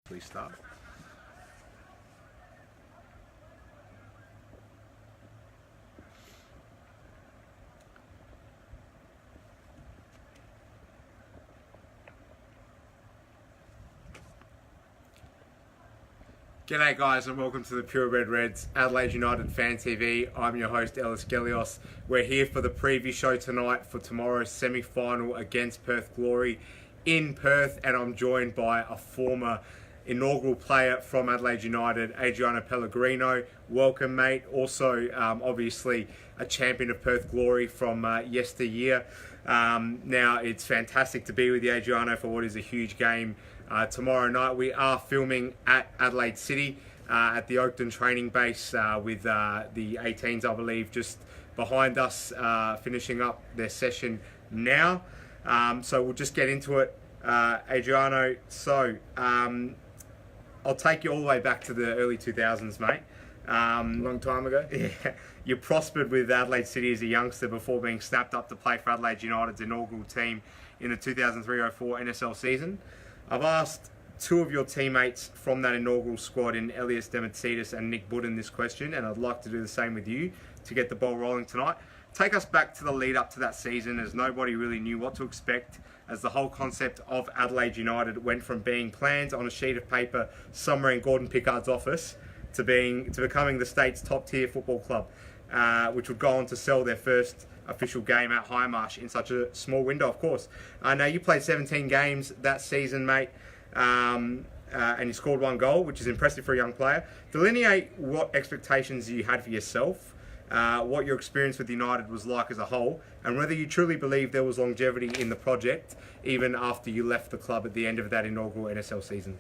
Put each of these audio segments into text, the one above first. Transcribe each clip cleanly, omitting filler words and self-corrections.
Please start. G'day guys and welcome to the Purebred Reds Adelaide United Fan TV. I'm your host Ellis Gelios. We're here for the preview show tonight for tomorrow's semi-final against Perth Glory in Perth, and I'm joined by a former inaugural player from Adelaide United, Adriano Pellegrino. Welcome, mate. Also, obviously, a champion of Perth Glory from yesteryear. Now, it's fantastic to be with you, Adriano, for what is a huge game tomorrow night. We are filming at Adelaide City at the Oakton training base with the 18s, I believe, just behind us, finishing up their session now. So we'll just get into it, Adriano. So I'll take you all the way back to the early 2000s, mate. Long time ago. Yeah, you prospered with Adelaide City as a youngster before being snapped up to play for Adelaide United's inaugural team in the 2003-04 NSL season. I've asked two of your teammates from that inaugural squad in Elias Demetsidis and Nick Budden this question, and I'd like to do the same with you to get the ball rolling tonight. Take us back to the lead up to that season, as nobody really knew what to expect, as the whole concept of Adelaide United went from being planned on a sheet of paper somewhere in Gordon Pickard's office to becoming the state's top tier football club, which would go on to sell their first official game at Highmarsh in such a small window, of course. Now, you played 17 games that season, mate, and you scored one goal, which is impressive for a young player. Delineate what expectations you had for yourself, what your experience with United was like as a whole, and whether you truly believe there was longevity in the project, even after you left the club at the end of that inaugural NSL season.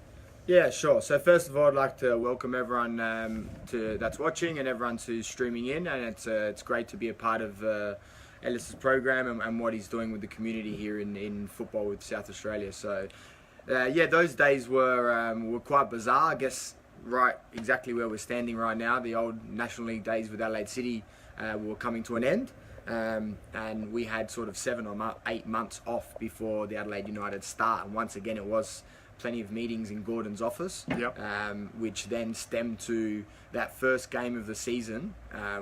Yeah, sure. So first of all, I'd like to welcome everyone that's watching and everyone who's streaming in, and it's great to be a part of Ellis's program and what he's doing with the community here in football with South Australia. So yeah, those days were quite bizarre. I guess exactly where we're standing right now. The old National League days with Adelaide City were coming to an end, and we had sort of 7 or 8 months off before the Adelaide United start. And once again, it was plenty of meetings in Gordon's office, Yep. Which then stemmed to that first game of the season.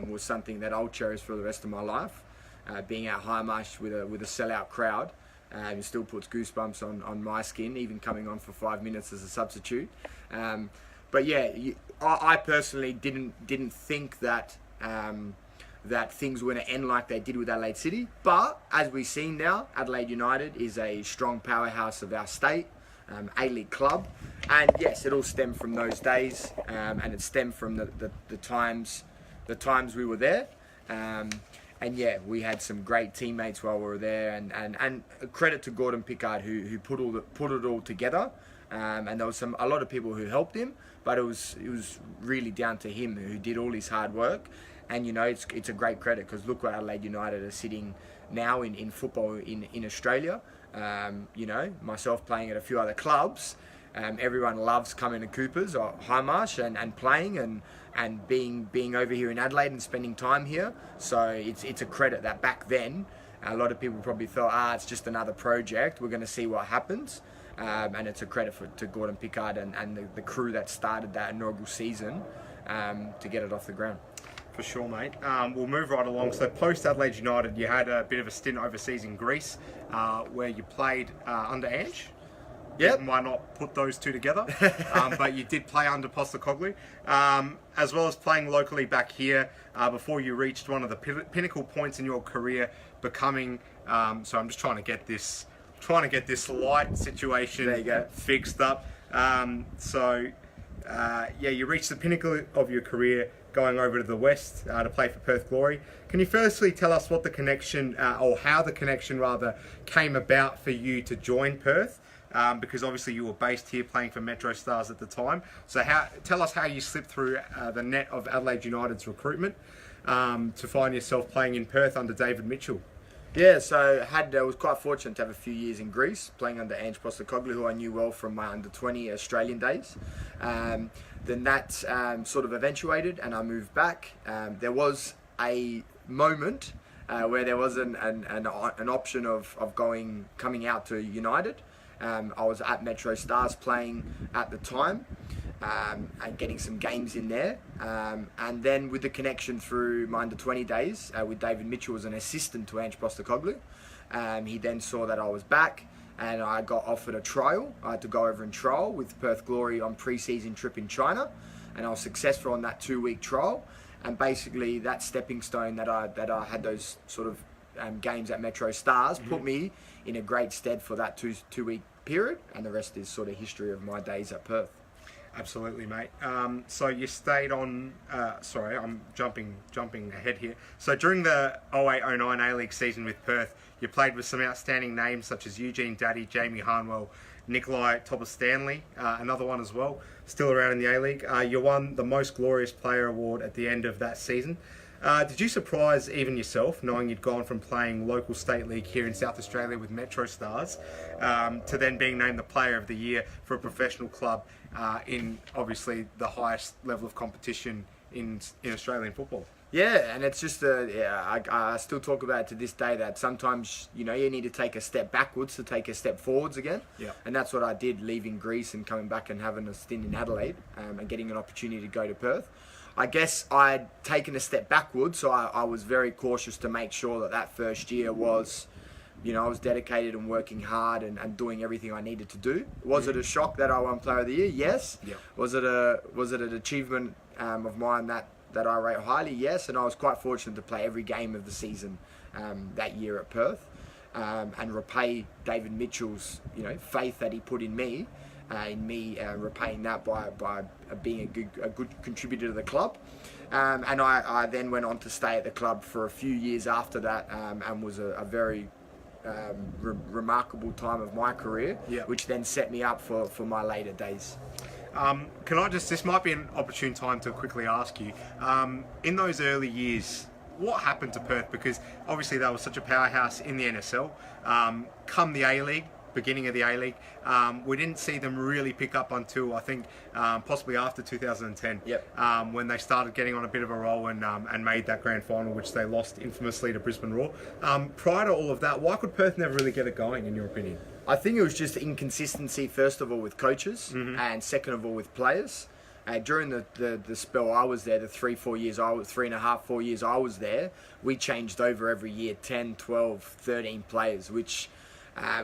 Was something that I'll cherish for the rest of my life. Being at Highmarsh with a sellout crowd, it still puts goosebumps on my skin, even coming on for 5 minutes as a substitute. But yeah, I personally didn't think that that things were going to end like they did with Adelaide City. But as we've seen now, Adelaide United is a strong powerhouse of our state. A-League club, and yes, it all stemmed from those days, and it stemmed from the times we were there, and yeah, we had some great teammates while we were there, and credit to Gordon Pickard who put it all together, and there was a lot of people who helped him, but it was really down to him who did all his hard work, and you know it's a great credit, because look where Adelaide United are sitting now in football in Australia. You know, myself playing at a few other clubs, everyone loves coming to Coopers or Highmarsh and playing and being over here in Adelaide and spending time here. So it's a credit that back then a lot of people probably thought, it's just another project, we're going to see what happens, and it's a credit to Gordon Pickard and the crew that started that inaugural season to get it off the ground. For sure, mate. We'll move right along. So post Adelaide United, you had a bit of a stint overseas in Greece, where you played under Ange. Yep. Might not put those two together, but you did play under Postecoglou, as well as playing locally back here before you reached one of the pinnacle points in your career, becoming. So I'm just trying to get this light situation There you go. fixed up. Yeah, you reached the pinnacle of your career, going over to the West to play for Perth Glory. Can you firstly tell us what the connection, or how the connection rather, came about for you to join Perth? Because obviously you were based here playing for Metro Stars at the time. So tell us how you slipped through the net of Adelaide United's recruitment to find yourself playing in Perth under David Mitchell. Yeah, so I was quite fortunate to have a few years in Greece, playing under Ange Postecoglou, who I knew well from my under-20 Australian days. Then that sort of eventuated, and I moved back. There was a moment where there was an option of coming out to United, I was at Metro Stars playing at the time, and getting some games in there. And then with the connection through my under-20 days with David Mitchell as an assistant to Ange Postecoglou, he then saw that I was back, and I got offered a trial. I had to go over and trial with Perth Glory on pre-season trip in China, and I was successful on that 2-week trial. And basically, that stepping stone that I had those sort of games at Metro Stars put me in a great stead for that two-week period, and the rest is sort of history of my days at Perth. Absolutely, mate. So you stayed on. Sorry, I'm jumping ahead here. So during the 08-09 A-League season with Perth, you played with some outstanding names such as Eugene Daddy, Jamie Harnwell, Nikolai Topper-Stanley, another one as well, still around in the A-League. You won the Most Glorious Player award at the end of that season. Did you surprise even yourself, knowing you'd gone from playing local state league here in South Australia with Metro Stars to then being named the Player of the Year for a professional club in obviously the highest level of competition in Australian football? Yeah, and it's just I still talk about it to this day, that sometimes you need to take a step backwards to take a step forwards again. Yeah. And that's what I did, leaving Greece and coming back and having a stint in Adelaide, and getting an opportunity to go to Perth. I guess I'd taken a step backwards, so I was very cautious to make sure that first year was, I was dedicated and working hard and doing everything I needed to do. Was it a shock that I won Player of the Year? Yes. Yeah. Was it an achievement of mine that I rate highly? Yes. And I was quite fortunate to play every game of the season that year at Perth, and repay David Mitchell's faith that he put in me. Repaying that by being a good contributor to the club, and I then went on to stay at the club for a few years after that, and was a very remarkable time of my career, which then set me up for my later days. This might be an opportune time to quickly ask you, in those early years, what happened to Perth? Because obviously they were such a powerhouse in the NSL. Come the A-League, beginning of the A-League, we didn't see them really pick up until I think possibly after 2010, when they started getting on a bit of a roll and made that grand final, which they lost infamously to Brisbane Roar. Prior to all of that, why could Perth never really get it going, in your opinion? I think it was just inconsistency, first of all, with coaches, and second of all, with players. During the spell I was there, the 3.5 years I was there, we changed over every year 10, 12, 13 players, which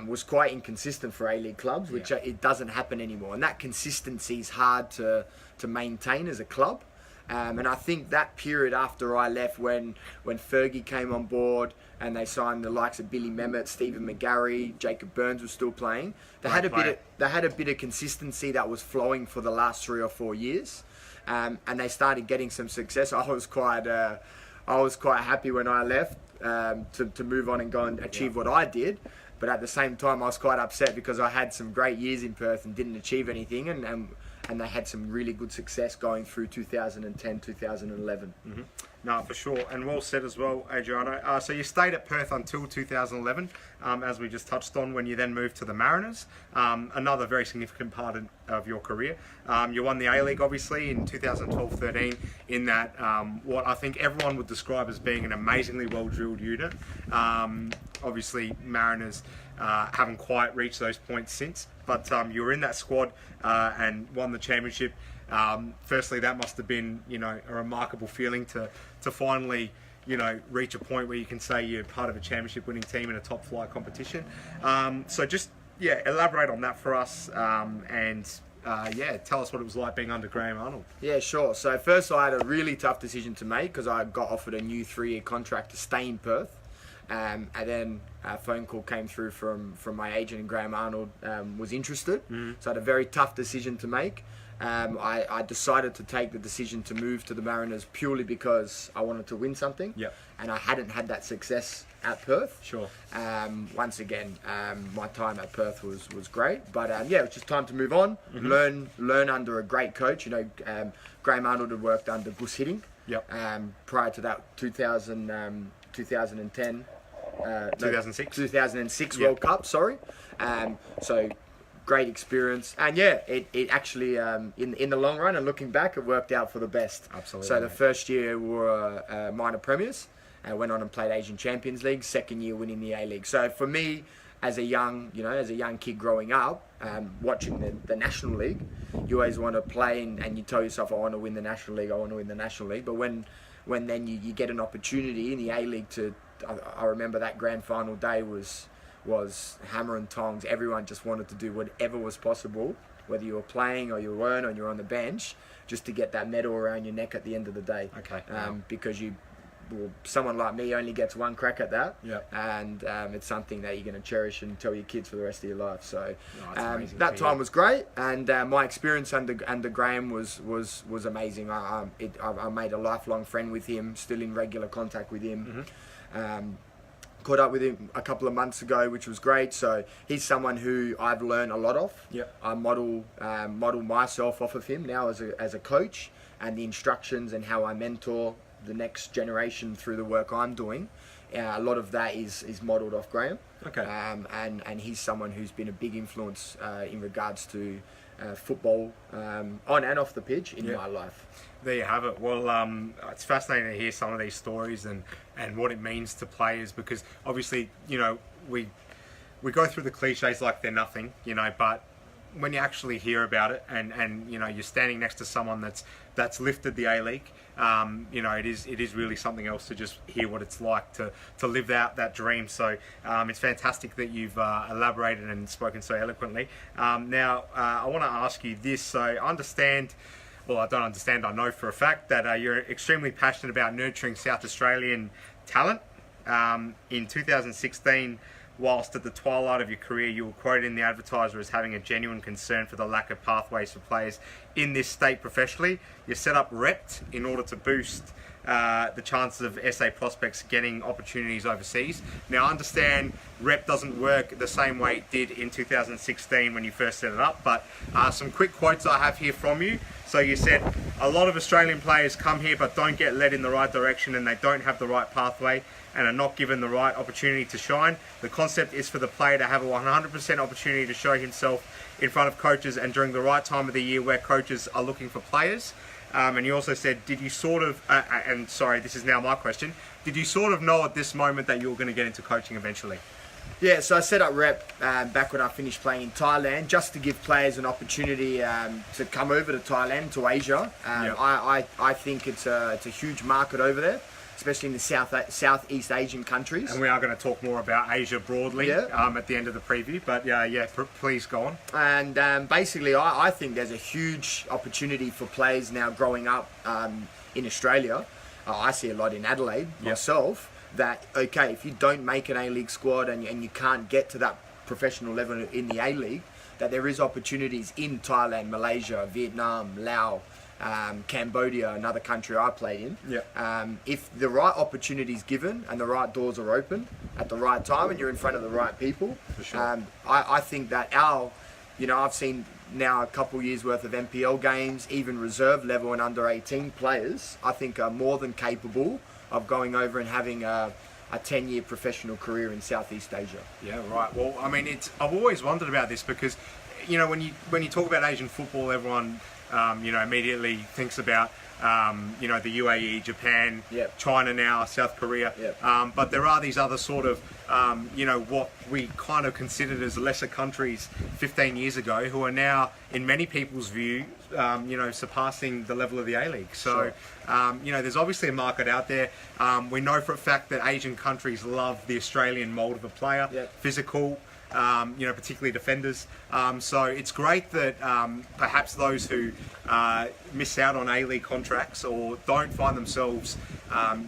was quite inconsistent for A-League clubs, which it doesn't happen anymore. And that consistency is hard to maintain as a club. And I think that period after I left, when Fergie came on board and they signed the likes of Billy Mehmet, Stephen McGarry, Jacob Burns was still playing, they had a bit of consistency that was flowing for the last 3 or 4 years, and they started getting some success. I was quite happy when I left to move on and go and achieve what I did. But at the same time, I was quite upset because I had some great years in Perth and didn't achieve anything, and they had some really good success going through 2010, 2011. No, for sure. And well said as well, Adriano. So you stayed at Perth until 2011, as we just touched on, when you then moved to the Mariners, another very significant part of your career. You won the A-League, obviously, in 2012-13, in that what I think everyone would describe as being an amazingly well-drilled unit. Obviously, Mariners haven't quite reached those points since, but you were in that squad and won the championship. Firstly, that must have been, a remarkable feeling to finally, reach a point where you can say you're part of a championship winning team in a top flight competition. So just, elaborate on that for us, and tell us what it was like being under Graham Arnold. Yeah, sure. So first I had a really tough decision to make because I got offered a new 3-year contract to stay in Perth. And then a phone call came through from my agent, and Graham Arnold was interested. So I had a very tough decision to make. I decided to take the decision to move to the Mariners purely because I wanted to win something. And I hadn't had that success at Perth. Sure. Once again, my time at Perth was great. But it was just time to move on, learn under a great coach. Graham Arnold had worked under Gus Hiddink. Prior to that, 2010. 2006 World Cup, sorry. So great experience, and it actually in the long run and looking back, it worked out for the best. Absolutely. So the first year we were minor premiers, went on and played Asian Champions League. Second year winning the A-League. So for me, as a young kid growing up, watching the National League, you always want to play and you tell yourself, I want to win the National League, I want to win the National League. But when then you get an opportunity in the A-League I remember that grand final day was hammer and tongs. Everyone just wanted to do whatever was possible, whether you were playing or you weren't or you're on the bench, just to get that medal around your neck at the end of the day. Okay. Because someone like me only gets one crack at that, Yep. and it's something that you're going to cherish and tell your kids for the rest of your life. So That's that time was great, and my experience under Graham was amazing. I made a lifelong friend with him, still in regular contact with him. Caught up with him a couple of months ago, which was great. So he's someone who I've learned a lot of. Yep. I model myself off of him now as a coach, and the instructions and how I mentor the next generation through the work I'm doing. A lot of that is modelled off Graham. Okay. And he's someone who's been a big influence in regards to football on and off the pitch in my life. There you have it. Well, it's fascinating to hear some of these stories and what it means to players, because obviously, we go through the cliches like they're nothing, but when you actually hear about it and you're standing next to someone that's lifted the A-League, it is really something else to just hear what it's like to live out that dream. So it's fantastic that you've elaborated and spoken so eloquently. Now, I want to ask you this. So I know for a fact that you're extremely passionate about nurturing South Australian talent. In 2016, whilst at the twilight of your career, you were quoted in the Advertiser as having a genuine concern for the lack of pathways for players in this state professionally. You set up Rept in order to boost the chances of SA prospects getting opportunities overseas. Now, I understand Rept doesn't work the same way it did in 2016 when you first set it up, but some quick quotes I have here from you. So you said, a lot of Australian players come here but don't get led in the right direction, and they don't have the right pathway and are not given the right opportunity to shine. The concept is for the player to have a 100% opportunity to show himself in front of coaches and during the right time of the year where coaches are looking for players. And you also said, did you sort of, and sorry, this is now my question, did you sort of know at this moment that you were going to get into coaching eventually? Yeah, so I set up Rep back when I finished playing in Thailand, just to give players an opportunity to come over to Thailand, to Asia. Yep. I think it's a huge market over there, especially in the Southeast Asian countries. And we are going to talk more about Asia broadly at the end of the preview, but please go on. And basically, I think there's a huge opportunity for players now growing up in Australia. I see a lot in Adelaide myself, that, okay, if you don't make an A-League squad and you can't get to that professional level in the A-League, that there is opportunities in Thailand, Malaysia, Vietnam, Laos, Cambodia, another country I played in. If the right opportunity is given and the right doors are open at the right time and you're in front of the right people, for sure. I think that I've seen now a couple years worth of NPL games, even reserve level and under 18 players, I think are more than capable of going over and having a 10-year professional career in Southeast Asia. Yeah, right. Well, I mean, I've always wondered about this because, when you talk about Asian football, everyone immediately thinks about the UAE, Japan, China now, South Korea. But there are these other sort of, what we kind of considered as lesser countries 15 years ago, who are now, in many people's view, surpassing the level of the A-League. So, there's obviously a market out there. We know for a fact that Asian countries love the Australian mould of a player, physical, particularly defenders. So it's great that perhaps those who miss out on A-League contracts or don't find themselves,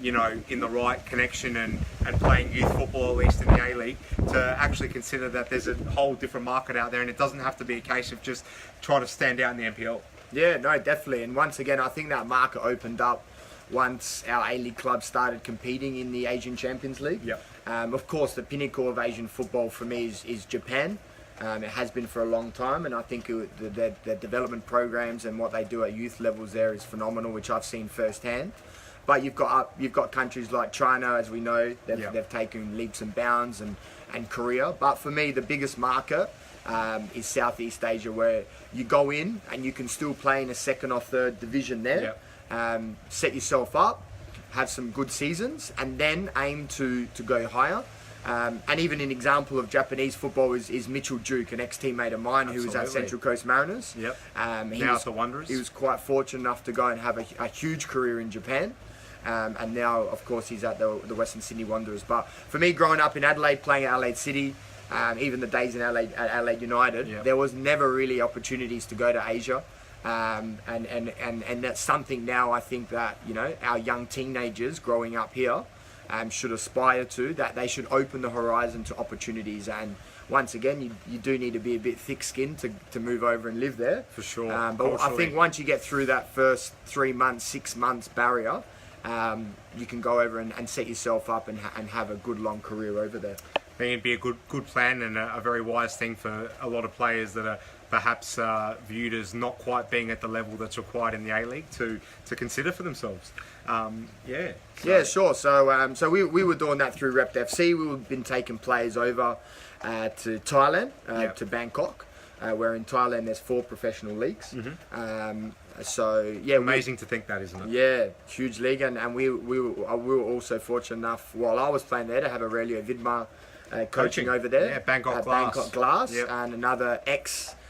in the right connection and playing youth football, at least in the A-League, to actually consider that there's a whole different market out there, and it doesn't have to be a case of just trying to stand out in the NPL. Yeah, no, definitely. And once again, I think that market opened up once our A-League clubs started competing in the Asian Champions League. Of course, the pinnacle of Asian football for me is Japan. It has been for a long time, and I think the development programs and what they do at youth levels there is phenomenal, which I've seen firsthand. But you've got countries like China, as we know, they've taken leaps and bounds, and Korea. But for me, the biggest market is Southeast Asia, where you go in and you can still play in a second or third division there. Set yourself up, have some good seasons, and then aim to go higher. And even an example of Japanese football is Mitchell Duke, an ex-teammate of mine who was at Central Coast Mariners. Yep. He Now was, at the Wanderers. He was quite fortunate enough to go and have a huge career in Japan. And now, of course, he's at the Western Sydney Wanderers. But for me, growing up in Adelaide, playing at Adelaide City, even the days in Adelaide United, Yep. there was never really opportunities to go to Asia. And that's something now I think that, you know, our young teenagers growing up here should aspire to, that they should open the horizon to opportunities. And once again, you do need to be a bit thick-skinned to move over and live there. For sure. But I think once you get through that first 3 months, 6 months barrier, you can go over and set yourself up and have a good long career over there. I think it'd be a good plan and a very wise thing for a lot of players that are perhaps viewed as not quite being at the level that's required in the A-League to consider for themselves. Yeah, sure. So we were doing that through Rept FC. We've been taking players over to Thailand, Yep. to Bangkok, where in Thailand there's 4 professional leagues. So yeah, Amazing to think that, isn't it? Yeah, huge league, and we were also fortunate enough while I was playing there to have Aurelio Vidmar coaching over there. Yeah, Bangkok at Glass. Bangkok Glass, Yep. and another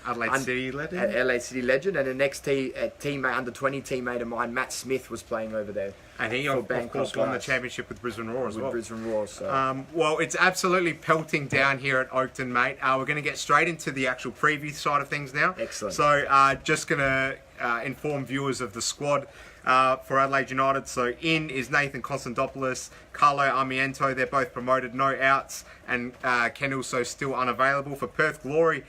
Adelaide City legend. LA City legend, and the next teammate, under 20 teammate of mine, Matt Smith, was playing over there. And he, for of Bangkok course, won the Glass. championship with Brisbane Roar as well. Brisbane Roar. So. Well, it's absolutely pelting down here at Oakton, mate. We're going to get straight into the actual preview side of things now. Excellent. So, just going to inform viewers of the squad for Adelaide United. So, in is Nathan Constantopoulos, Carlo Armiento. They're both promoted, no outs, and Ken also still unavailable. For Perth Glory,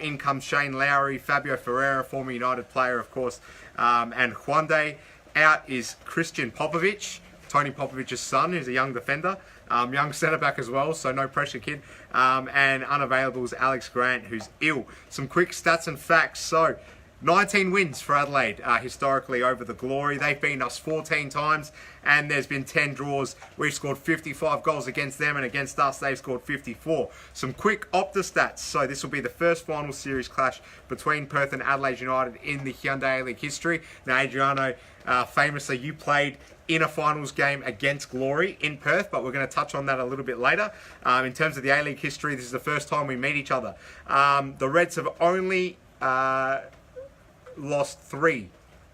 in comes Shane Lowry, Fabio Ferreira, former United player, of course, and Juande. Out is Christian Popovic, Tony Popovic's son, who's a young defender, young centre-back as well, so no pressure, kid. And unavailable is Alex Grant, who's ill. Some quick stats and facts. So, 19 wins for Adelaide historically over the Glory. They've beaten us 14 times, and there's been 10 draws. We've scored 55 goals against them, and against us, they've scored 54. Some quick Opta stats. So this will be the first final series clash between Perth and Adelaide United in the Hyundai League history. Now, Adriano, famously, you played in a finals game against Glory in Perth, but we're going to touch on that a little bit later. In terms of the A-League history, this is the first time we meet each other. The Reds have only lost 3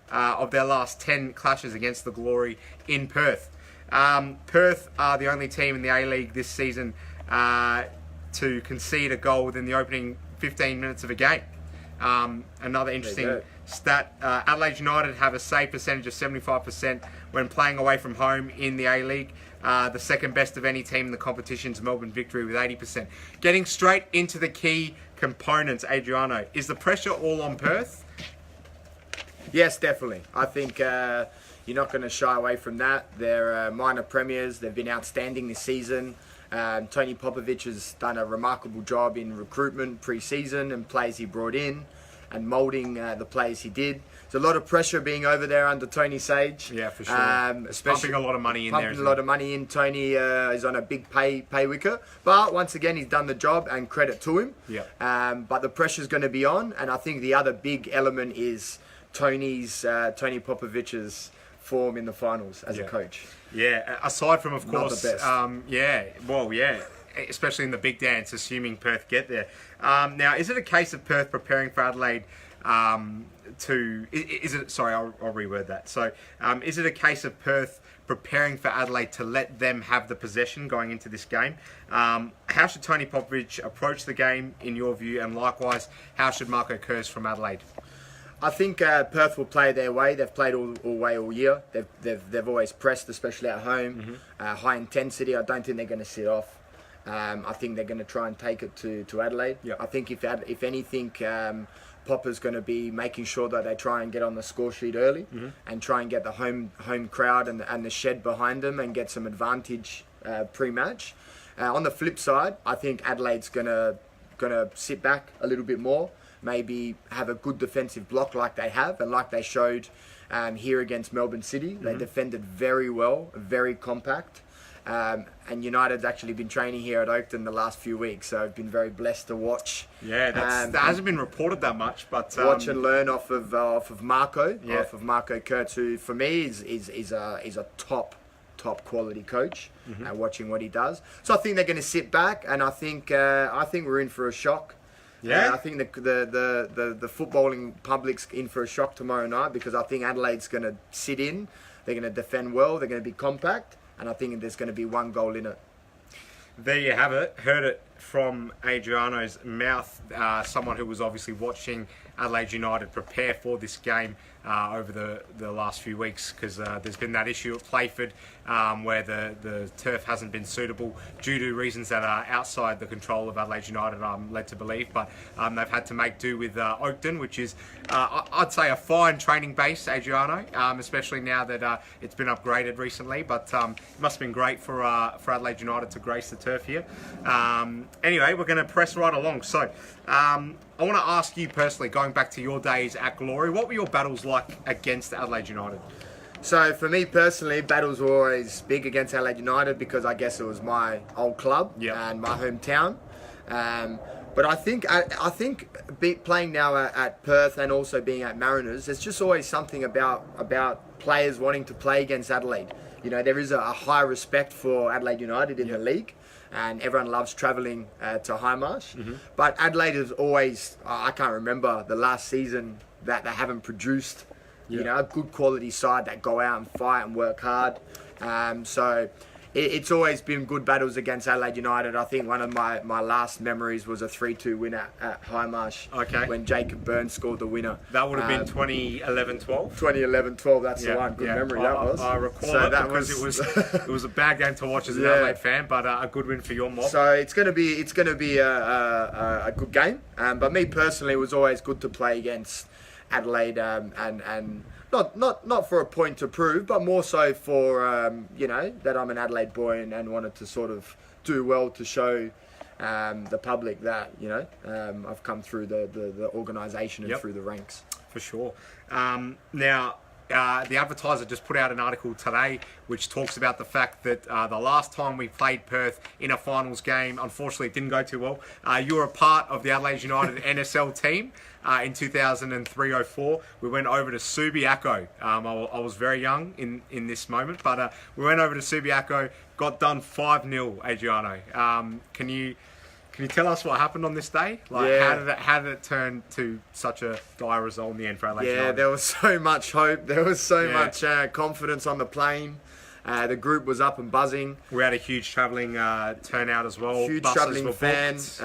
of their last 10 clashes against the Glory in Perth. Perth are the only team in the A-League this season to concede a goal within the opening 15 minutes of a game. Another interesting stat, Adelaide United have a save percentage of 75% when playing away from home in the A-League. The second best of any team in the competition's Melbourne Victory with 80%. Getting straight into the key components, Adriano, is the pressure all on Perth? Yes, definitely. I think you're not going to shy away from that. They're minor premiers. They've been outstanding this season. Tony Popovic has done a remarkable job in recruitment pre-season and players he brought in and moulding the players he did. There's a lot of pressure being over there under Tony Sage. Yeah, for sure. Especially pumping a lot of money in there. Pumping a lot of money in. Tony is on a big pay wicket. But once again, he's done the job and credit to him. Yeah. But the pressure's going to be on. And I think the other big element is Tony Popovic's form in the finals as a coach. Yeah, aside from, of course, Not the best. Especially in the big dance, assuming Perth get there. Now, is it a case of Perth preparing for Adelaide sorry, I'll reword that. So, is it a case of Perth preparing for Adelaide to let them have the possession going into this game? How should Tony Popovic approach the game, in your view? And likewise, how should Marco Kurz from Adelaide? I think Perth will play their way. They've played all year. They've always pressed, especially at home. High intensity. I don't think they're going to sit off. I think they're going to try and take it to Adelaide. Yep. I think if anything, Popper's going to be making sure that they try and get on the score sheet early and try and get the home crowd and the shed behind them and get some advantage pre-match. On the flip side, I think Adelaide's going to sit back a little bit more. Maybe have a good defensive block like they have and like they showed here against Melbourne City. They defended very well, very compact. And United's actually been training here at Oakton the last few weeks, so I've been very blessed to watch. Yeah, that hasn't been reported that much, but watch and learn off of Marco Kurtz, who for me is a top top quality coach, watching what he does. So I think they're going to sit back, and I think we're in for a shock. Yeah, I think the footballing public's in for a shock tomorrow night, because I think Adelaide's going to sit in. They're going to defend well. They're going to be compact, and I think there's going to be one goal in it. There you have it. Heard it from Adriano's mouth. Someone who was obviously watching Adelaide United prepare for this game over the last few weeks, because there's been that issue at Playford where the turf hasn't been suitable due to reasons that are outside the control of Adelaide United, I'm led to believe. But they've had to make do with Oakton, which is, I'd say, a fine training base, Adriano, especially now that it's been upgraded recently. But it must have been great for Adelaide United to grace the turf here. Anyway, we're going to press right along. So I want to ask you personally, going back to your days at Glory, what were your battles like against Adelaide United? So for me personally, battles were always big against Adelaide United, because I guess it was my old club and my hometown. But I think playing now at Perth and also being at Mariners, there's just always something about players wanting to play against Adelaide. You know, there is a high respect for Adelaide United in the league, and everyone loves travelling to Highmarsh. But Adelaide is always, I can't remember the last season that they haven't produced, you know, a good quality side that go out and fight and work hard. So it's always been good battles against Adelaide United. I think one of my last memories was a 3-2 win at Highmarsh when Jacob Burns scored the winner. That would have been 2011-12? 2011-12, that's the one. Good memory that was. I recall so that because it was a bad game to watch as an Adelaide fan, but a good win for your mob. So it's going to be a good game. But me personally, it was always good to play against Adelaide, and not for a point to prove, but more so for you know, that I'm an Adelaide boy and wanted to sort of do well to show the public that, you know, I've come through the organisation and through the ranks. For sure. Now, the Advertiser just put out an article today which talks about the fact that the last time we played Perth in a finals game, unfortunately it didn't go too well. You were a part of the Adelaide United NSL team in 2003-04. We went over to Subiaco. I was very young in this moment, but we went over to Subiaco, got done 5-0, Adriano. Can you tell us what happened on this day? Like, how did it turn to such a dire result in the end for Adelaide United? Yeah, there was so much hope. There was so much confidence on the plane. The group was up and buzzing. We had a huge travelling turnout as well. Huge travelling fans.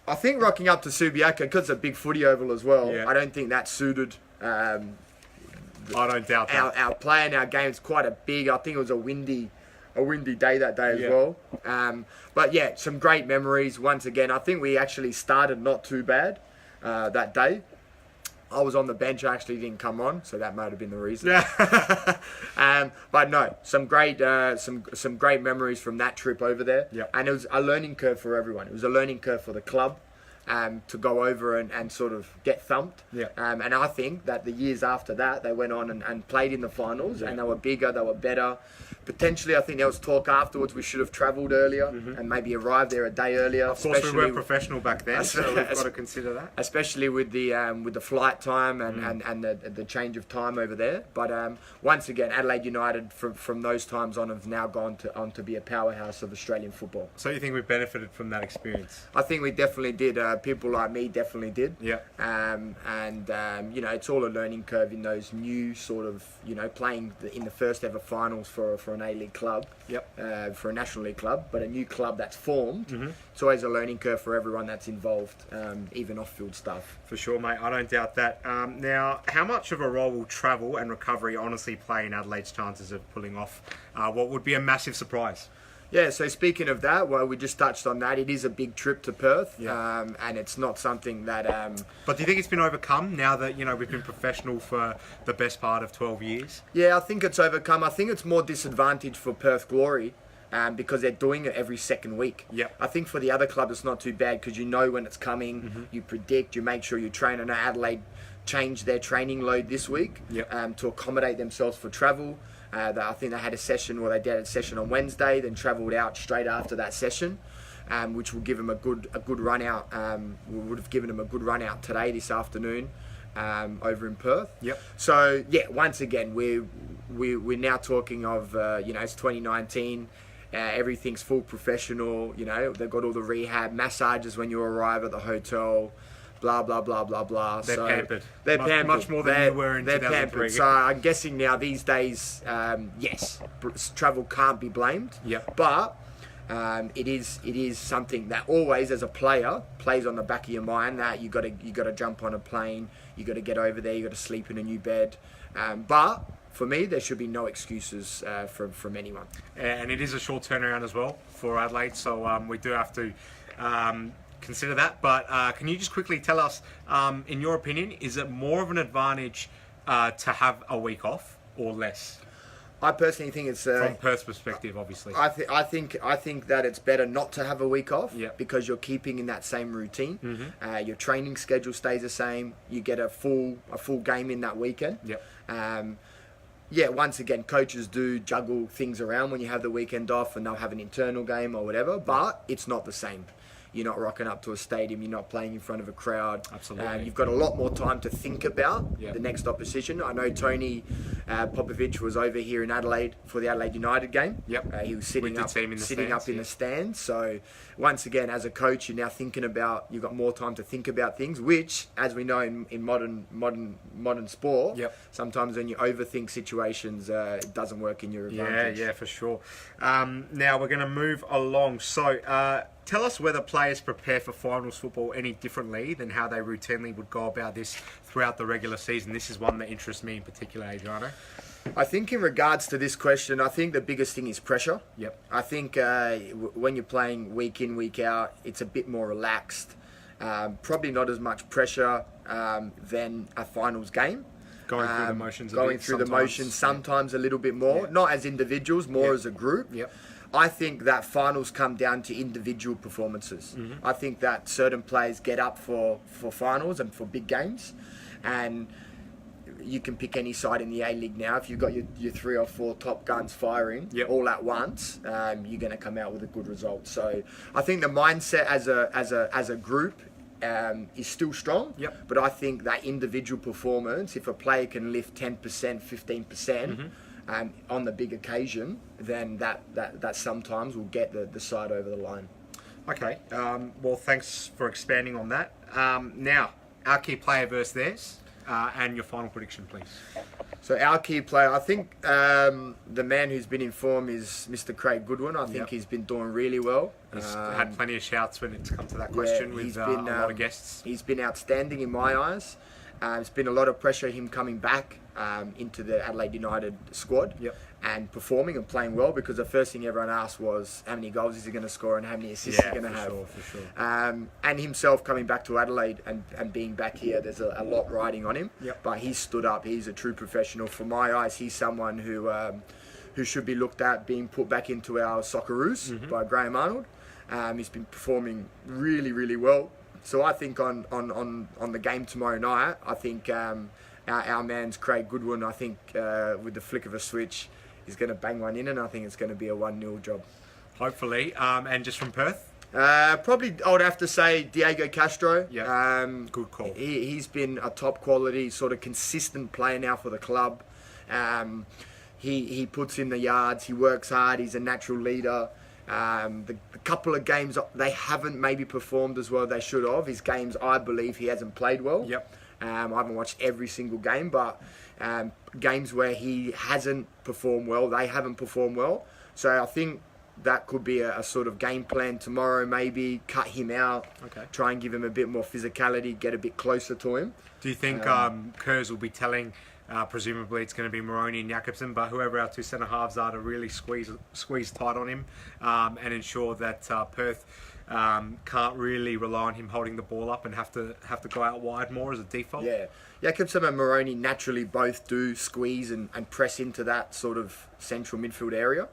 I think rocking up to Subiaco, because it's a big footy oval as well, I don't think that suited I don't doubt that. Our play and our game's quite a big, I think it was a windy day that day as well. But yeah, some great memories. Once again, I think we actually started not too bad that day. I was on the bench, I actually didn't come on, so that might have been the reason. But no, some great memories from that trip over there. And it was a learning curve for everyone. It was a learning curve for the club. To go over and sort of get thumped. And I think that the years after that, they went on and played in the finals, and they were bigger, they were better. Potentially, I think there was talk afterwards we should have travelled earlier and maybe arrived there a day earlier. Of course, we weren't professional back then, so we've got to consider that. Especially with the flight time and the change of time over there. But once again, Adelaide United from those times on have now gone on to be a powerhouse of Australian football. So you think we benefited from that experience? I think we definitely did. People like me definitely did. You know, it's all a learning curve in those new sort of, you know, playing in the first ever finals for an A-League club, for a National League club, but a new club that's formed. It's always a learning curve for everyone that's involved, even off-field stuff. For sure, mate. I don't doubt that. Now, how much of a role will travel and recovery honestly play in Adelaide's chances of pulling off what would be a massive surprise? Yeah, so speaking of that, well, we just touched on that. It is a big trip to Perth, and it's not something that... But do you think it's been overcome now that, you know, we've been professional for the best part of 12 years? Yeah, I think it's overcome. I think it's more disadvantage for Perth Glory because they're doing it every second week. I think for the other club, it's not too bad because you know when it's coming, you predict, you make sure you train. I know Adelaide changed their training load this week to accommodate themselves for travel. I think they had a session, they did a session on Wednesday, then travelled out straight after that session, which will give them a good run out. We would have given them a good run out today, this afternoon, over in Perth. So yeah, once again, we're now talking of it's 2019. Everything's full professional. They've got all the rehab massages when you arrive at the hotel. Blah blah blah blah blah. They're pampered. They're pampered. Much more than you were in 2003. Pampered. So I'm guessing now these days, yes, travel can't be blamed. Yep. But it is something that always, as a player, plays on the back of your mind that you got to jump on a plane, you got to get over there, you got to sleep in a new bed. But for me, there should be no excuses from anyone. And it is a short turnaround as well for Adelaide, so we do have to consider that. But can you just quickly tell us, in your opinion, is it more of an advantage to have a week off or less? I personally think it's from Perth's perspective, obviously. I think that it's better not to have a week off. Yep. Because you're keeping in that same routine. Mm-hmm. Your training schedule stays the same. You get a full game in that weekend. Yep. Once again, coaches do juggle things around when you have the weekend off, and they'll have an internal game or whatever. But it's not the same. You're not rocking up to a stadium. You're not playing in front of a crowd. Absolutely. You've got a lot more time to think about the next opposition. I know Tony Popovic was over here in Adelaide for the Adelaide United game. Yep. He was sitting up in the stands. So once again, as a coach, you're now thinking about. You've got more time to think about things, which, as we know in modern sport, sometimes when you overthink situations, it doesn't work in your advantage. Yeah, for sure. Now we're going to move along. So. Tell us whether players prepare for finals football any differently than how they routinely would go about this throughout the regular season. This is one that interests me in particular, Adriano. I think in regards to this question, I think the biggest thing is pressure. Yep. I think when you're playing week in, week out, it's a bit more relaxed. Probably not as much pressure than a finals game. Going through the motions. Sometimes a little bit more. Not as individuals, more as a group. Yep. I think that finals come down to individual performances. Mm-hmm. I think that certain players get up for finals and for big games, and you can pick any side in the A-League now. If you've got your 3 or 4 top guns firing all at once, you're going to come out with a good result. So I think the mindset as a group is still strong, but I think that individual performance, if a player can lift 10%, 15%, on the big occasion, then that sometimes will get the side over the line. Okay. Well, thanks for expanding on that. Now, our key player versus theirs, and your final prediction, please. So our key player, I think the man who's been in form is Mr. Craig Goodwin. I think he's been doing really well. He's had plenty of shouts when it's come to that question with a lot of guests. He's been outstanding in my eyes. It's been a lot of pressure, him coming back into the Adelaide United squad and performing and playing well, because the first thing everyone asked was how many goals is he going to score and how many assists he's going to have. For sure. And himself coming back to Adelaide and being back here, there's a lot riding on him. But he's stood up. He's a true professional. For my eyes, he's someone who should be looked at being put back into our Socceroos by Graham Arnold. He's been performing really, really well. So I think on the game tomorrow night, I think our man's Craig Goodwin, I think with the flick of a switch, is going to bang one in, and I think it's going to be a 1-0 job. Hopefully. And just from Perth? Probably I would have to say Diego Castro. Good call. He's been a top quality, sort of consistent player now for the club. He puts in the yards, he works hard, he's a natural leader. The couple of games they haven't maybe performed as well as they should have. His games, I believe, he hasn't played well. I haven't watched every single game, but games where he hasn't performed well, they haven't performed well. So I think that could be a sort of game plan tomorrow, maybe cut him out, try and give him a bit more physicality, get a bit closer to him. Do you think Kurz will be telling, presumably it's going to be Moroney and Jakobsen, but whoever our 2 centre-halves are, to really squeeze tight on him and ensure that Perth can't really rely on him holding the ball up and have to go out wide more as a default? Yeah. Jakobsen and Moroney naturally both do squeeze and press into that sort of central midfield area,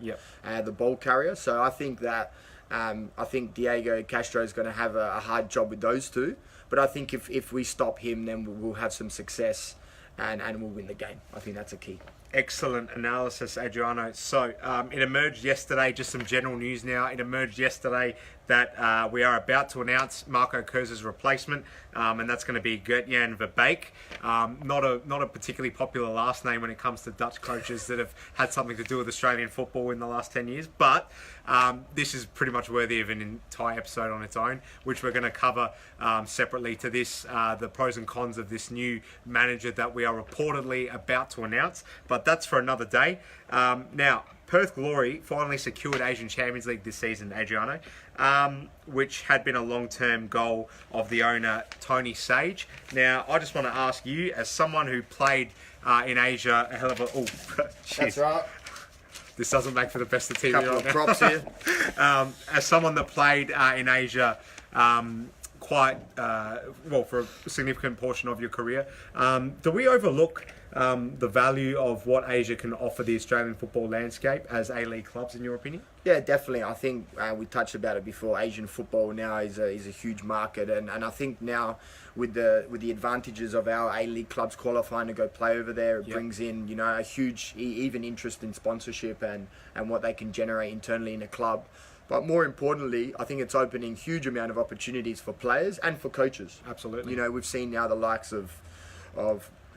the ball carrier. So I think that Diego Castro is going to have a hard job with those two. But I think if we stop him, then we'll have some success and we'll win the game. I think that's a key. Excellent analysis, Adriano. So it emerged yesterday, just some general news now. It emerged yesterday that we are about to announce Marco Kurz's replacement, and that's going to be Gert-Jan Verbeek. Not a particularly popular last name when it comes to Dutch coaches that have had something to do with Australian football in the last 10 years, but this is pretty much worthy of an entire episode on its own, which we're going to cover separately to this, the pros and cons of this new manager that we are reportedly about to announce, but that's for another day. Now, Perth Glory finally secured Asian Champions League this season, Adriano, which had been a long-term goal of the owner, Tony Sage. Now, I just want to ask you, as someone who played in Asia a hell of a... Oh, That's right. This doesn't make for the best of TV Couple right of now. props here. As someone that played in Asia quite well for a significant portion of your career, do we overlook the value of what Asia can offer the Australian football landscape as A-League clubs, in your opinion? Yeah, definitely. I think we touched about it before. Asian football now is a huge market, and I think now with the advantages of our A-League clubs qualifying to go play over there, it brings in a huge even interest in sponsorship and what they can generate internally in a club. But more importantly, I think it's opening huge amount of opportunities for players and for coaches. Absolutely. We've seen now the likes of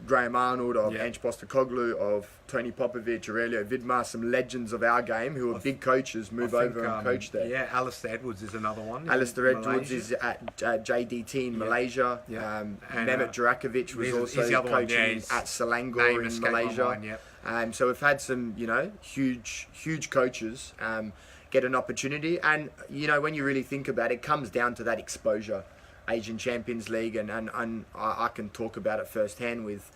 Graham Arnold, of Ange Postecoglou, of Tony Popovic, Aurelio Vidmar, some legends of our game who are big coaches, move over and coach there. Yeah, Alistair Edwards is another one. Alistair Edwards is at JDT in Malaysia. Mehmet Durakovic was also coaching at Selangor in Malaysia. So we've had some, huge coaches get an opportunity. And, when you really think about it, it comes down to that exposure. Asian Champions League, and I can talk about it firsthand with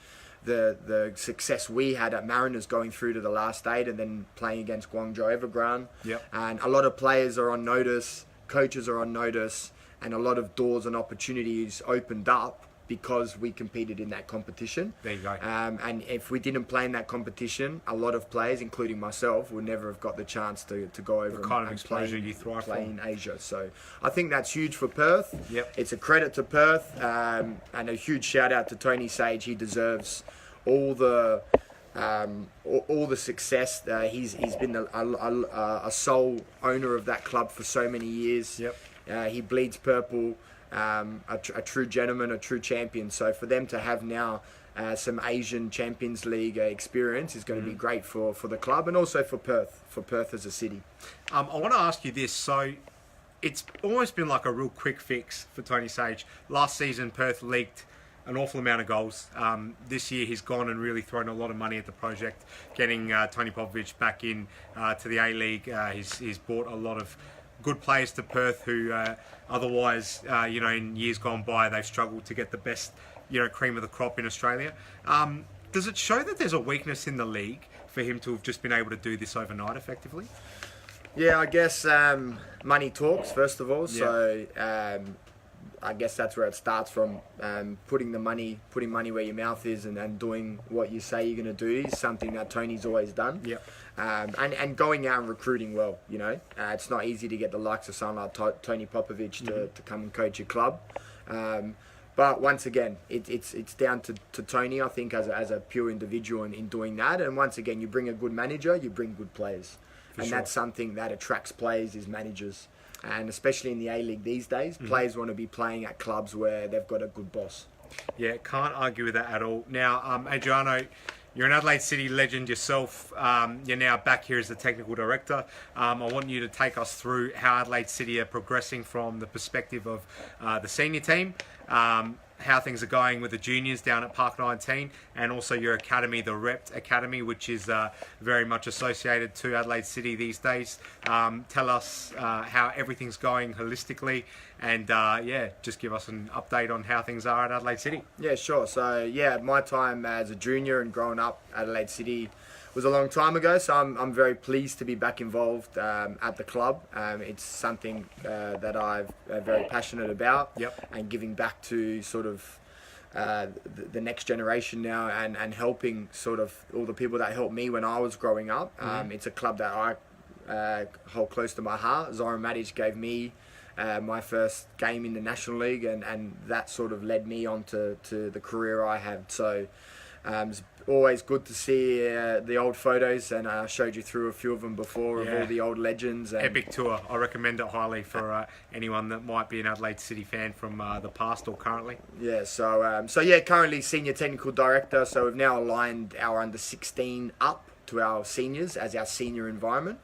the success we had at Mariners going through to the last 8 and then playing against Guangzhou Evergrande. And a lot of players are on notice, coaches are on notice, and a lot of doors and opportunities opened up because we competed in that competition. There you go. And if we didn't play in that competition, a lot of players, including myself, would never have got the chance to go over and play in Asia. So I think that's huge for Perth. It's a credit to Perth, and a huge shout out to Tony Sage. He deserves all the success. He's been a sole owner of that club for so many years. He bleeds purple. A true gentleman, a true champion. So for them to have now some Asian Champions League experience is going to be great for the club and also for Perth as a city. I want to ask you this. So it's almost been like a real quick fix for Tony Sage. Last season, Perth leaked an awful amount of goals. This year, he's gone and really thrown a lot of money at the project, getting Tony Popovic back in to the A-League. He's brought a lot of good players to Perth who otherwise, in years gone by, they've struggled to get the best, cream of the crop in Australia. Does it show that there's a weakness in the league for him to have just been able to do this overnight effectively? Yeah, I guess money talks, first of all. So I guess that's where it starts from. Putting money where your mouth is and doing what you say you're going to do is something that Tony's always done. And going out and recruiting well, it's not easy to get the likes of someone like Tony Popovic to come and coach your club. But once again, it's down to Tony, I think, as a pure individual in doing that. And once again, you bring a good manager, you bring good players. That's something that attracts players is managers. And especially in the A-League these days, players want to be playing at clubs where they've got a good boss. Yeah, can't argue with that at all. Now, Adriano, you're an Adelaide City legend yourself. You're now back here as the technical director. I want you to take us through how Adelaide City are progressing from the perspective of the senior team, how things are going with the juniors down at Park 19, and also your academy, the Rept Academy, which is very much associated to Adelaide City these days. Tell us how everything's going holistically, and just give us an update on how things are at Adelaide City. Yeah, sure. So my time as a junior and growing up at Adelaide City was a long time ago, so I'm very pleased to be back involved at the club. It's something that I'm very passionate about, and giving back to sort of the next generation now, and helping sort of all the people that helped me when I was growing up. It's a club that I hold close to my heart. Zoran Matic gave me my first game in the National League, and that sort of led me on to the career I had. So It's always good to see the old photos, and I showed you through a few of them before of all the old legends. And epic tour. I recommend it highly for anyone that might be an Adelaide City fan from the past or currently. Yeah, so currently senior technical director. So we've now aligned our under 16 up to our seniors as our senior environment,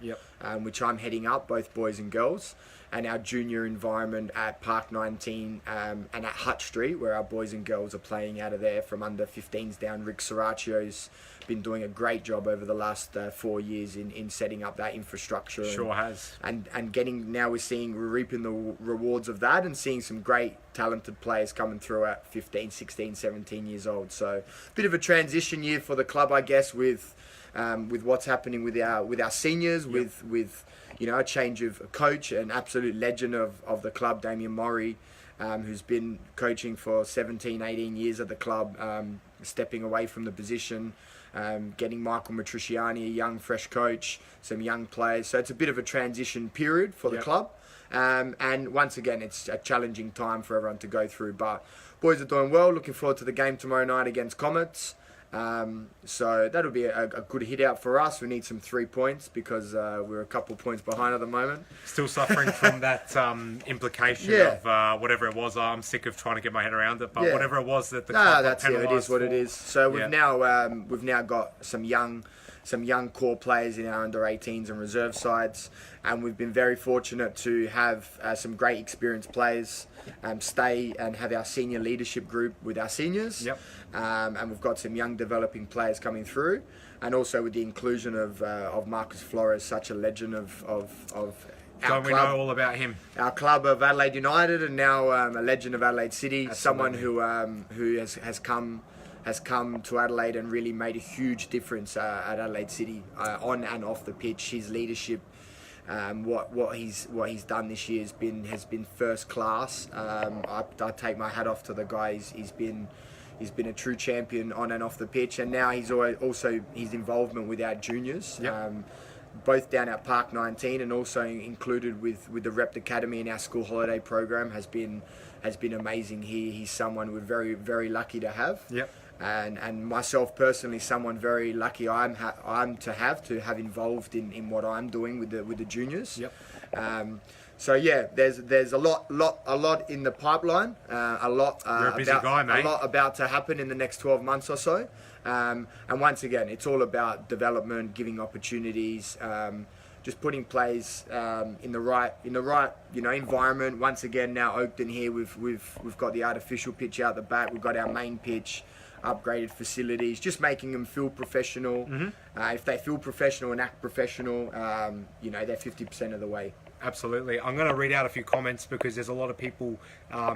which I'm heading up, both boys and girls, and our junior environment at Park 19 and at Hutt Street, where our boys and girls are playing out of there from under 15s down. Rick Serracio's been doing a great job over the last 4 years in setting up that infrastructure. Sure has. And we're reaping the rewards of that and seeing some great talented players coming through at 15, 16, 17 years old. So bit of a transition year for the club, I guess, with what's happening with our seniors, with a change of coach, an absolute legend of the club, Damien Murray, who's been coaching for 17, 18 years at the club, stepping away from the position, getting Michael Matriciani, a young, fresh coach, some young players. So it's a bit of a transition period for the club. And once again, it's a challenging time for everyone to go through. But boys are doing well. Looking forward to the game tomorrow night against Comets. So that'll be a good hit out for us. We need some 3 points because we're a couple points behind at the moment. Still suffering from that implication of whatever it was. I'm sick of trying to get my head around it, but whatever it was that the club that's it. It is what it is. So we've now got some young core players in our under 18s and reserve sides, and we've been very fortunate to have some great experienced players stay and have our senior leadership group with our seniors. And we've got some young developing players coming through, and also with the inclusion of Marcus Flores, such a legend of our Don't club. we know all about him? Our club of Adelaide United, and now a legend of Adelaide City. Absolutely. Someone who has come to Adelaide and really made a huge difference at Adelaide City on and off the pitch. His leadership, what he's done this year has been first class. I take my hat off to the guy. He's been a true champion on and off the pitch, and now he's also his involvement with our juniors. Both down at Park 19 and also included with the Rept Academy in our school holiday program has been amazing. He's someone we're very, very lucky to have. And myself personally, someone very lucky I'm to have involved in what I'm doing with the juniors. So there's a lot in the pipeline. You're a busy guy, mate. A lot about to happen in the next 12 months or so. And once again, it's all about development, giving opportunities, just putting players in the right environment. Once again, now Oakton here, we've got the artificial pitch out the back. We've got our main pitch, upgraded facilities, just making them feel professional. If they feel professional and act professional, they're 50% of the way. Absolutely. I'm going to read out a few comments because there's a lot of people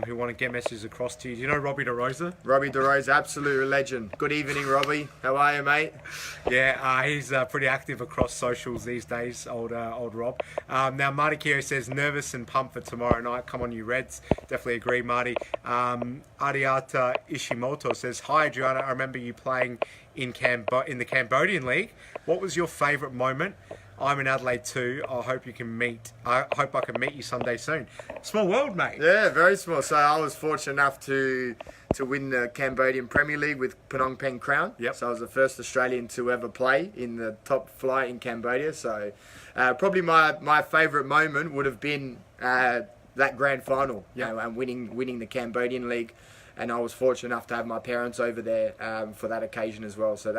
who want to get messages across to you. Do you know Robbie DeRosa? Robbie DeRosa, absolute legend. Good evening, Robbie. How are you, mate? Yeah, he's pretty active across socials these days, old Rob. Now, Marty Kio says, nervous and pumped for tomorrow night. Come on, you Reds. Definitely agree, Marty. Adiata Ishimoto says, hi, Adriano. I remember you playing in the Cambodian League. What was your favourite moment? I'm in Adelaide too. I hope I can meet you someday soon. Small world, mate. Yeah, very small. So I was fortunate enough to win the Cambodian Premier League with Phnom Penh Crown. So I was the first Australian to ever play in the top flight in Cambodia. So probably my favourite moment would have been that grand final, and winning the Cambodian League. And I was fortunate enough to have my parents over there for that occasion as well. So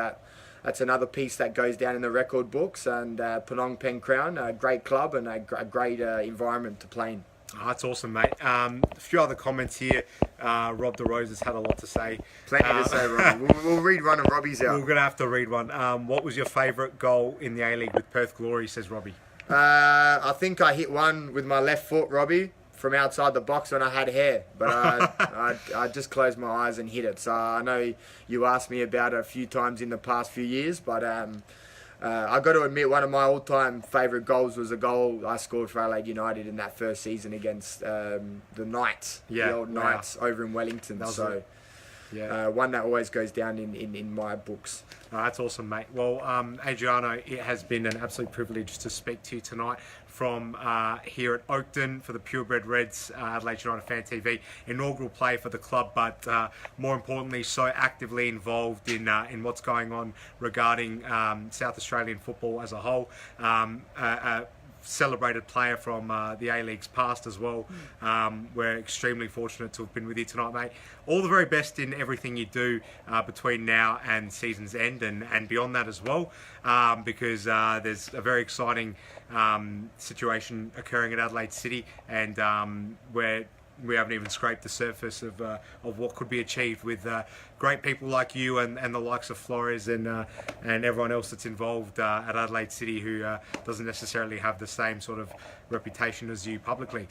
that's another piece that goes down in the record books. And Phnom Penh Crown, a great club and a great environment to play in. Oh, that's awesome, mate. A few other comments here. Rob DeRosa's had a lot to say. Plenty to say, Robbie. We'll read one of Robbie's out. We're going to have to read one. What was your favourite goal in the A-League with Perth Glory, says Robbie? I think I hit one with my left foot, Robbie, from outside the box when I had hair, but I just closed my eyes and hit it. So I know you asked me about it a few times in the past few years, but I got to admit one of my all-time favourite goals was a goal I scored for Adelaide United in that first season against the Knights, the old Knights over in Wellington. Yeah. One that always goes down in my books. Oh, that's awesome, mate. Well, Adriano, it has been an absolute privilege to speak to you tonight from here at Oakton for the Purebred Reds, Adelaide United Fan TV, inaugural play for the club, but more importantly, so actively involved in what's going on regarding South Australian football as a whole. Celebrated player from the A-League's past as well. We're extremely fortunate to have been with you tonight, mate. All the very best in everything you do between now and season's end and beyond that as well, because there's a very exciting situation occurring at Adelaide City, and we haven't even scraped the surface of what could be achieved with great people like you and the likes of Flores and everyone else that's involved at Adelaide City, who doesn't necessarily have the same sort of reputation as you publicly.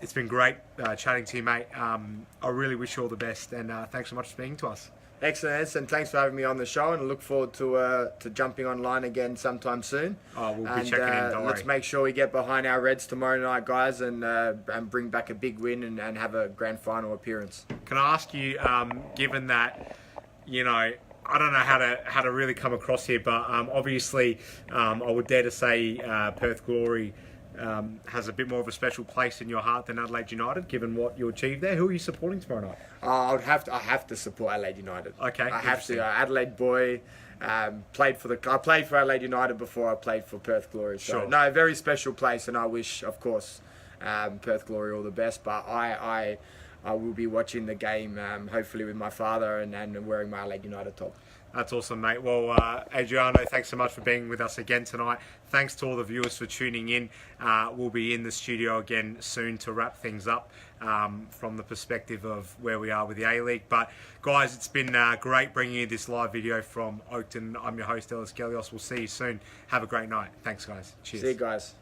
It's been great chatting to you, mate. I really wish you all the best, and thanks so much for speaking to us. Excellent, and thanks for having me on the show, and I look forward to jumping online again sometime soon. Oh, we'll be checking in, don't let's worry. make sure we get behind our Reds tomorrow night, guys, and bring back a big win and have a grand final appearance. Can I ask you, given that, you know, I don't know how to really come across here, but obviously I would dare to say Perth Glory has a bit more of a special place in your heart than Adelaide United, given what you achieved there. Who are you supporting tomorrow night? I have to support Adelaide United. Okay, I have to. Adelaide boy. I played for Adelaide United before I played for Perth Glory. So, Sure. No, a very special place, and I wish, of course, Perth Glory all the best. But I will be watching the game, hopefully with my father and wearing my Adelaide United top. That's awesome, mate. Well, Adriano, thanks so much for being with us again tonight. Thanks to all the viewers for tuning in. We'll be in the studio again soon to wrap things up from the perspective of where we are with the A-League. But, guys, it's been great bringing you this live video from Oakton. I'm your host, Ellis Gelios. We'll see you soon. Have a great night. Thanks, guys. Cheers. See you guys.